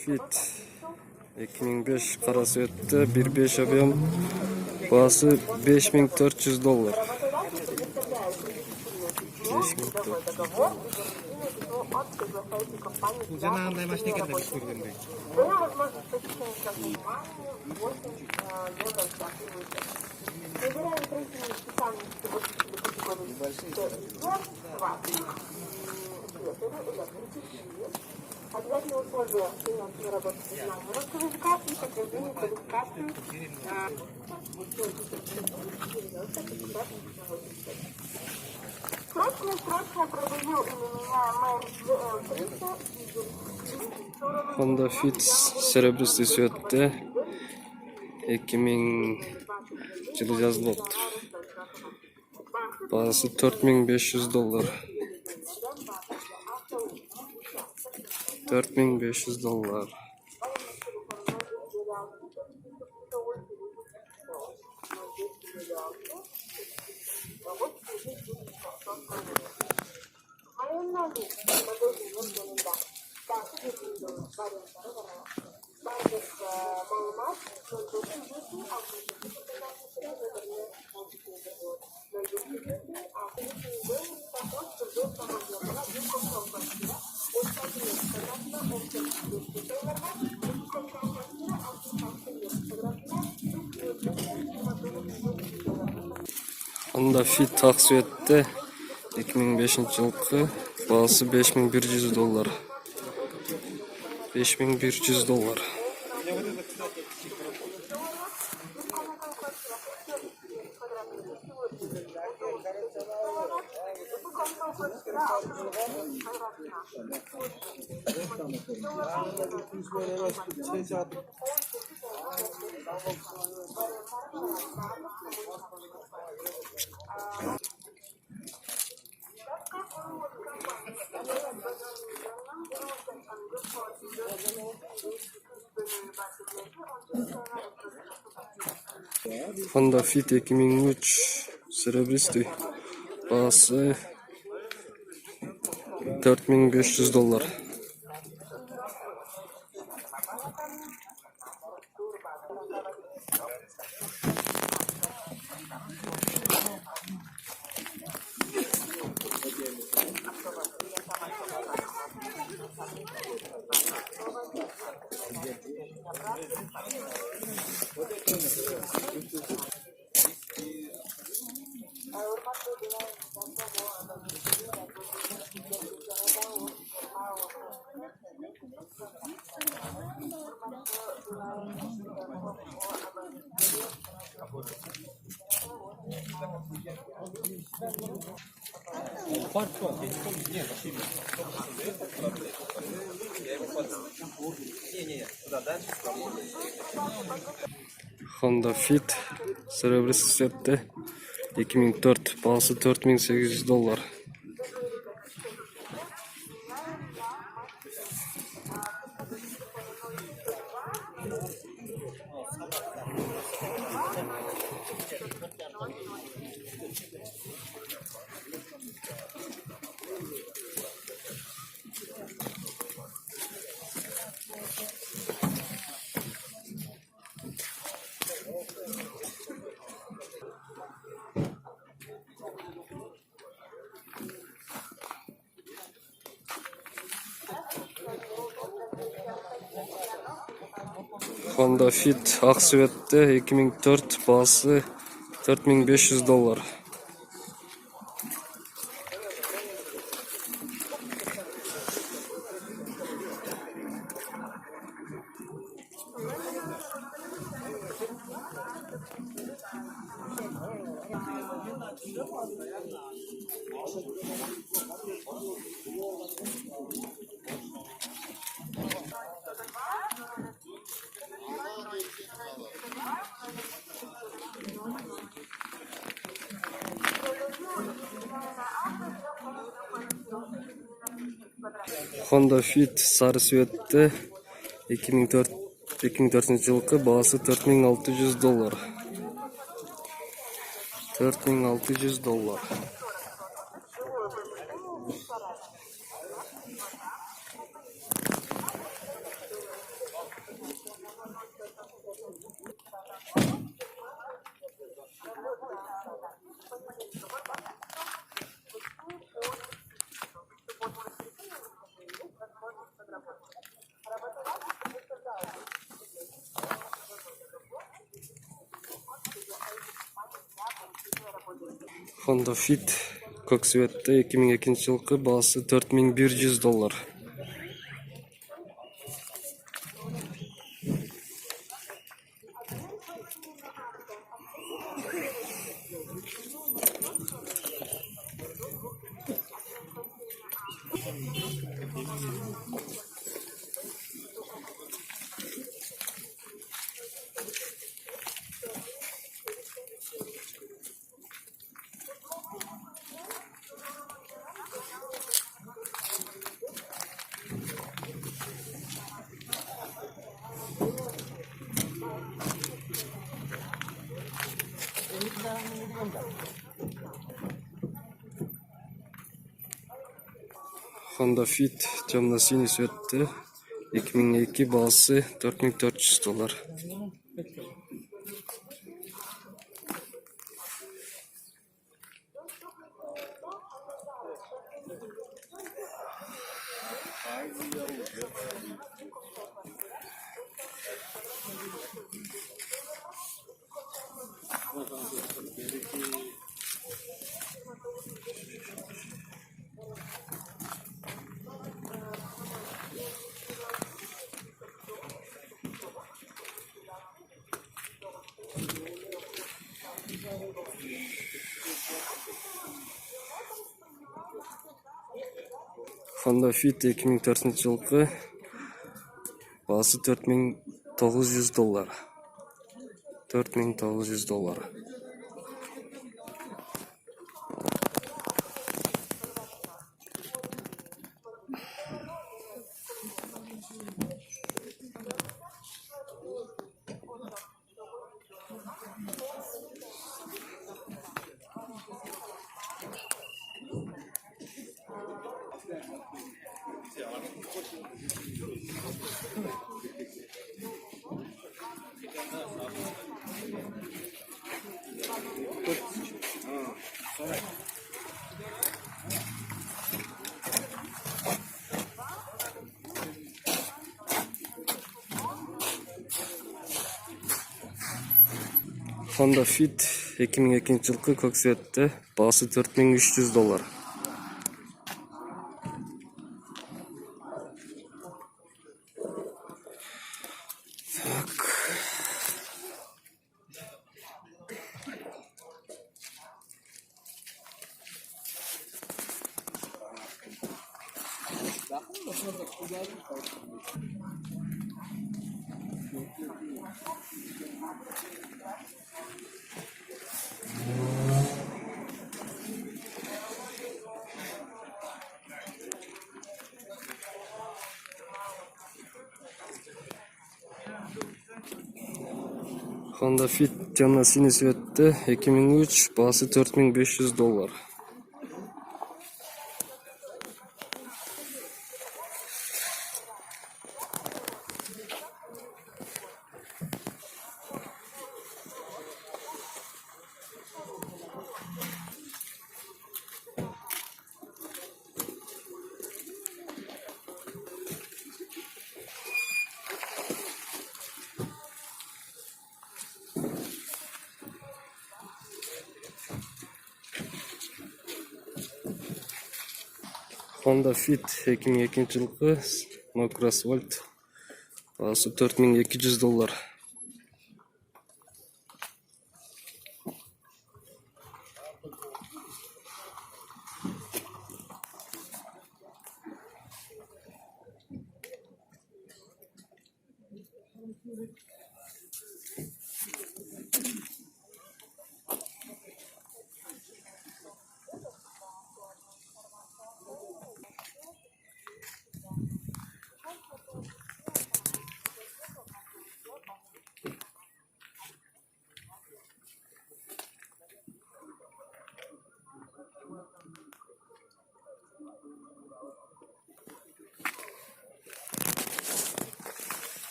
Fit 2005 qara svetda 1.5 объем, bahası $5.400. 5.400. Уже на машине когда бескурденный. Обязательные условия финансовой работы русского языка и подтверждение квалификации. Срочно продаю у меня мэр 300. Honda Fit серебристый светте 2000 жылы жазылыптыр. Bahası $4.500. $4.500. Honda Fit ақ светте 2005 жылғы, bahası $5.100. $5.100. Honda Fit 2003 серебристый, bahası $4.500. Honda Fit серебристый светте 2004, bahası $4.800. Honda Fit ақ светте 2004, bahası $4.500. Honda Fit sarı svetте 2004 жылғы, bahası $4.600. $4.600. Honda Fit көк светті 2002 жылғы бағасы $4100. Honda Fit темно-синий светті 2002 бағасы $4400. Honda Fit 2004 жылғы бағасы $4900. $4900. Honda Fit 2002 жылғы көк светті бағасы $4300. Honda Fit темно-синий светті 2003 бағасы $4500. Honda Fit 2002 жылғы Macro Asphalt бағасы $4200.